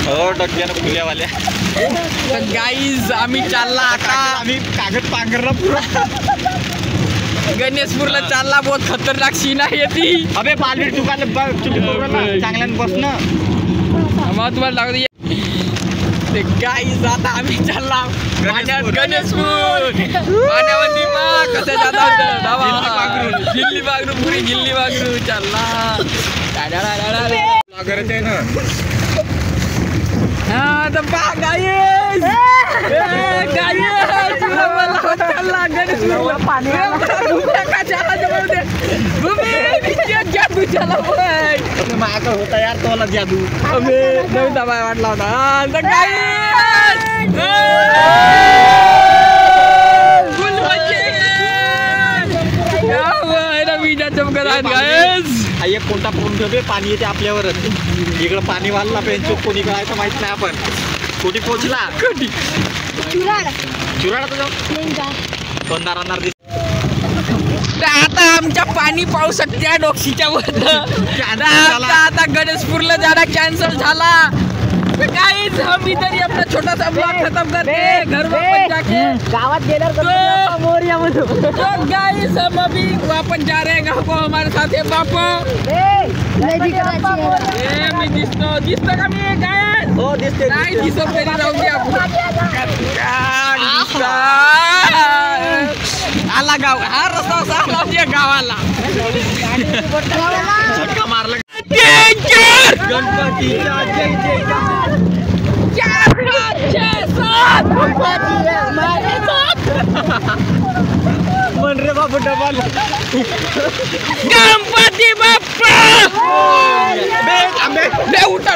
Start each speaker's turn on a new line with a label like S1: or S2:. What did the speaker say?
S1: हो डक्क्यानं फुल्यावाल्या.
S2: तर गाईज आम्ही चालला आता,
S1: आम्ही कागद पांघरला पुरा
S2: गणेशपूरला चालला. बहुत खतरनाक सीन आहे ती.
S1: अबे बालवीर दुकान चांगल्यानं बसणं
S2: मग तुम्हाला लागत. ते गाईज आता आम्ही चालला पाण्यात गणेशपूर पाण्यामध्ये. मग कसं जाता गिल्ली बागरू पुरी गिल्ली बागरू चालला. हा तर पा गाईज
S1: माझ्याकडे होता यार तोला जादू.
S2: नवीन दबाय वाटला होता.
S1: एक कोणता पकडून ठेवते पाणी येते आपल्यावरच. इकडं पाणी वाढला पेंचो कोणी करायचं माहित नाही. आपण कोणी पोचला
S2: कधी
S1: चुराडा तुझा तोंडारांना
S2: आता आमच्या पाणी पावसात त्या डोक्षीच्या वर आता गणेशपूरला जाणं कॅन्सल झाला. गाइस हम इधर ही अपना छोटा सा ब्लॉग खत्म करते घर वापस जाके
S3: गावात गेल्यावर मोरिया मध्ये.
S2: तो गाइस हम अभी वापस जा रहे हैं गाँव को. हमारे साथ है बापू. मी दिसतो का मी गाइस?
S1: हो दिसते
S2: नाही दिसत तरी राहून द्या. आला गाव हा रस्ता असा गावाला
S1: झटका मारला.
S2: गणपतीचा जय
S1: मन रे बाबू डबल
S2: गणपती बाप्पा. उठा